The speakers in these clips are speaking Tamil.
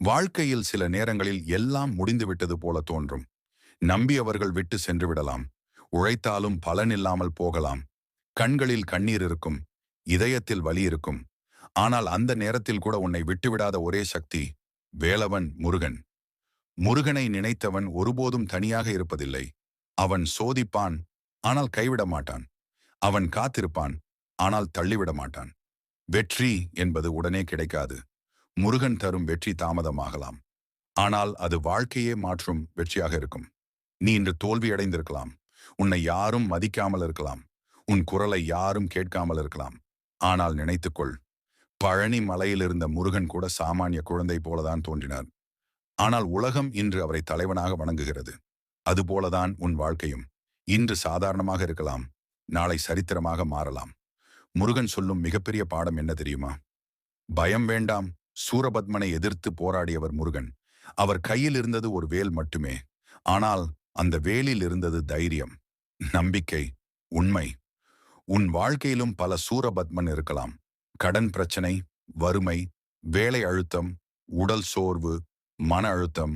வாழ்க்கையில் சில நேரங்களில் எல்லாம் முடிந்துவிட்டது போல தோன்றும். நம்பியவர்கள் விட்டு சென்று விடலாம். உழைத்தாலும் பலன் இல்லாமல் போகலாம். கண்களில் கண்ணீர் இருக்கும். இதயத்தில் வலி இருக்கும். ஆனால் அந்த நேரத்தில் கூட உன்னை விட்டுவிடாத ஒரே சக்தி வேலவன் முருகன். முருகனை நினைத்தவன் ஒருபோதும் தனியாக இருப்பதில்லை. அவன் சோதிப்பான், ஆனால் கைவிட மாட்டான். அவன் காத்திருப்பான், ஆனால் தள்ளிவிட மாட்டான். வெற்றி என்பது உடனே கிடைக்காது. முருகன் தரும் வெற்றி தாமதமாகலாம். ஆனால் அது வாழ்க்கையே மாற்றும் வெற்றியாக இருக்கும். நீ இன்று தோல்வியடைந்திருக்கலாம். உன்னை யாரும் மதிக்காமல் இருக்கலாம். உன் குரலை யாரும் கேட்காமல் இருக்கலாம். ஆனால் நினைத்துக்கொள், பழனி மலையில் இருந்த முருகன் கூட சாமானிய குழந்தை போலதான் தோன்றினார். ஆனால் உலகம் இன்று அவரை தலைவனாக வணங்குகிறது. அதுபோலதான் உன் வாழ்க்கையும். இன்று சாதாரணமாக இருக்கலாம், நாளை சரித்திரமாக மாறலாம். முருகன் சொல்லும் மிகப்பெரிய பாடம் என்ன தெரியுமா? பயம் வேண்டாம். சூரபத்மனை எதிர்த்து போராடியவர் முருகன். அவர் கையில் இருந்தது ஒரு வேல் மட்டுமே. ஆனால் அந்த வேலில் இருந்தது தைரியம், நம்பிக்கை, உண்மை. உன் வாழ்க்கையிலும் பல சூரபத்மன் இருக்கலாம். கடன் பிரச்சனை, வறுமை, வேலை அழுத்தம், உடல் சோர்வு, மன அழுத்தம்,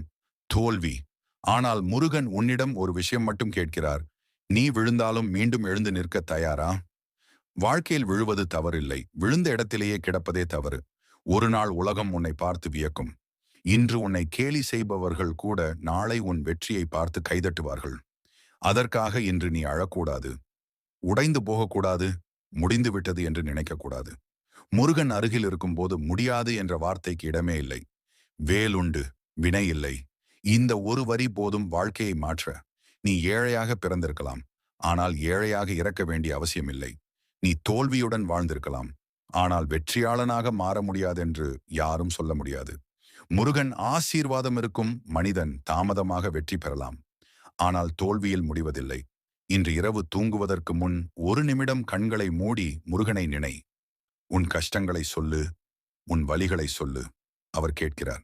தோல்வி. ஆனால் முருகன் உன்னிடம் ஒரு விஷயம் மட்டும் கேட்கிறார். நீ விழுந்தாலும் மீண்டும் எழுந்து நிற்க தயாரா? வாழ்க்கையில் விழுவது தவறில்லை, விழுந்த இடத்திலேயே கிடப்பதே தவறு. ஒரு நாள் உலகம் உன்னை பார்த்து வியக்கும். இன்று உன்னை கேலி செய்பவர்கள் கூட நாளை உன் வெற்றியை பார்த்து கைதட்டுவார்கள். அதற்காக இன்று நீ அழக்கூடாது, உடைந்து போகக்கூடாது, முடிந்து விட்டது என்று நினைக்கக்கூடாது. முருகன் அருகில் இருக்கும்போது முடியாது என்ற வார்த்தைக்கு இடமே இல்லை. வேலுண்டு, வினை இல்லை. இந்த ஒரு வரி போதும் வாழ்க்கையை மாற்ற. நீ ஏழையாக பிறந்திருக்கலாம், ஆனால் ஏழையாக இறக்க வேண்டிய அவசியமில்லை. நீ தோல்வியுடன் வாழ்ந்திருக்கலாம், ஆனால் வெற்றியாளனாக மாற முடியாதென்று யாரும் சொல்ல முடியாது. முருகன் ஆசீர்வாதம் இருக்கும் மனிதன் தாமதமாக வெற்றி பெறலாம், ஆனால் தோல்வியில் முடிவதில்லை. இன்று இரவு தூங்குவதற்கு முன் ஒரு நிமிடம் கண்களை மூடி முருகனை நினை. உன் கஷ்டங்களை சொல்லு, உன் வலிகளை சொல்லு. அவர் கேட்கிறார்.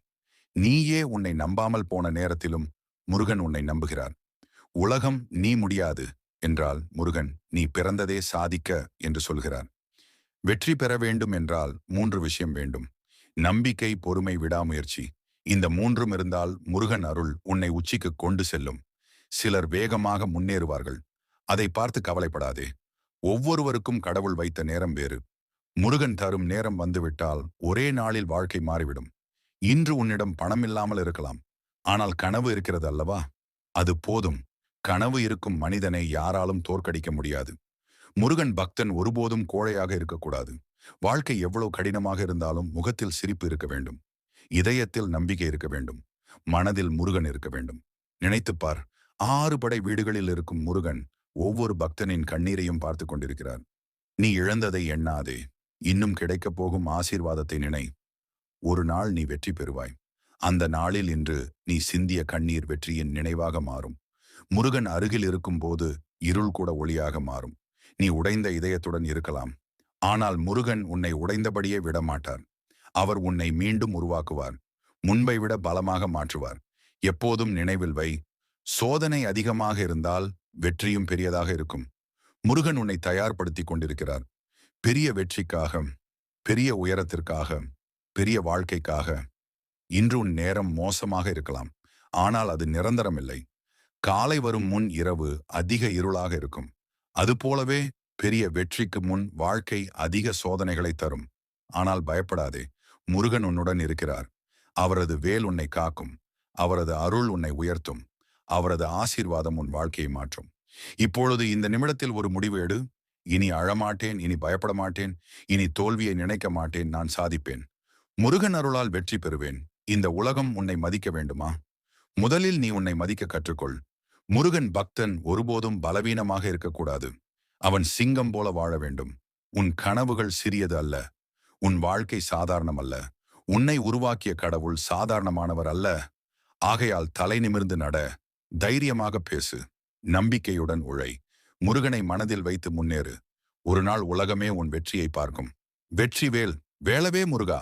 நீயே உன்னை நம்பாமல் போன நேரத்திலும் முருகன் உன்னை நம்புகிறார். உலகம் நீ முடியாது என்றால் முருகன் நீ பிறந்ததே சாதிக்க என்று சொல்கிறார். வெற்றி பெற வேண்டும் என்றால் 3 விஷயம் வேண்டும். நம்பிக்கை, பொறுமை, விடாமுயற்சி. இந்த 3ம் இருந்தால் முருகன் அருள் உன்னை உச்சிக்கு கொண்டு செல்லும். சிலர் வேகமாக முன்னேறுவார்கள். அதை பார்த்து கவலைப்படாதே. ஒவ்வொருவருக்கும் கடவுள் வைத்த நேரம் வேறு. முருகன் தரும் நேரம் வந்துவிட்டால் ஒரே நாளில் வாழ்க்கை மாறிவிடும். இன்று உன்னிடம் பணம் இல்லாமல் இருக்கலாம், ஆனால் கனவு இருக்கிறது அல்லவா? அது போதும். கனவு இருக்கும் மனிதனை யாராலும் தோற்கடிக்க முடியாது. முருகன் பக்தன் ஒருபோதும் கோழையாக இருக்கக்கூடாது. வாழ்க்கை எவ்வளவு கடினமாக இருந்தாலும் முகத்தில் சிரிப்பு இருக்க வேண்டும். இதயத்தில் நம்பிக்கை இருக்க வேண்டும். மனதில் முருகன் இருக்க வேண்டும். நினைத்துப்பார், 6 படை வீடுகளில் இருக்கும் முருகன் ஒவ்வொரு பக்தனின் கண்ணீரையும் பார்த்து கொண்டிருக்கிறார். நீ இழந்ததை எண்ணாதே. இன்னும் கிடைக்கப் போகும் ஆசீர்வாதத்தை நினை. ஒரு நாள் நீ வெற்றி பெறுவாய். அந்த நாளில் இன்று நீ சிந்திய கண்ணீர் வெற்றியின் நினைவாக மாறும். முருகன் அருகில் இருக்கும்போது இருள் கூட ஒளியாக மாறும். நீ உடைந்த இதயத்துடன் இருக்கலாம், ஆனால் முருகன் உன்னை உடைந்தபடியே விடமாட்டார். அவர் உன்னை மீண்டும் உருவாக்குவார். முன்பை விட பலமாக மாற்றுவார். எப்போதும் நினைவில் வை, சோதனை அதிகமாக இருந்தால் வெற்றியும் பெரியதாக இருக்கும். முருகன் உன்னை தயார்படுத்தி கொண்டிருக்கிறார். பெரிய வெற்றிக்காக, பெரிய உயரத்திற்காக, பெரிய வாழ்க்கைக்காக. இன்று உன் நேரம் மோசமாக இருக்கலாம், ஆனால் அது நிரந்தரமில்லை. காலை வரும் முன் இரவு அதிக இருளாக இருக்கும். அதுபோலவே பெரிய வெற்றிக்கு முன் வாழ்க்கை அதிக சோதனைகளை தரும். ஆனால் பயப்படாதே, முருகன் உன்னுடன் இருக்கிறார். அவரது வேல் உன்னை காக்கும். அவரது அருள் உன்னை உயர்த்தும். அவரது ஆசீர்வாதம் உன் வாழ்க்கையை மாற்றும். இப்பொழுது இந்த நிமிடத்தில் ஒரு முடிவு எடு. இனி அழமாட்டேன், இனி பயப்பட மாட்டேன், இனி தோல்வியை நினைக்க மாட்டேன், நான் சாதிப்பேன். முருகன் அருளால் வெற்றி பெறுவேன். இந்த உலகம் உன்னை மதிக்க வேண்டுமா? முதலில் நீ உன்னை மதிக்க கற்றுக்கொள். முருகன் பக்தன் ஒருபோதும் பலவீனமாக இருக்கக்கூடாது. அவன் சிங்கம் போல வாழ வேண்டும். உன் கனவுகள் சிறியது அல்ல. உன் வாழ்க்கை சாதாரணம் அல்ல. உன்னை உருவாக்கிய கடவுள் சாதாரணமானவர் அல்ல. ஆகையால் தலை நிமிர்ந்து நட. தைரியமாக பேசு. நம்பிக்கையுடன் உழை. முருகனை மனதில் வைத்து முன்னேறு. ஒரு நாள் உலகமே உன் வெற்றியை பார்க்கும். வெற்றிவேல் வேலவே முருகா.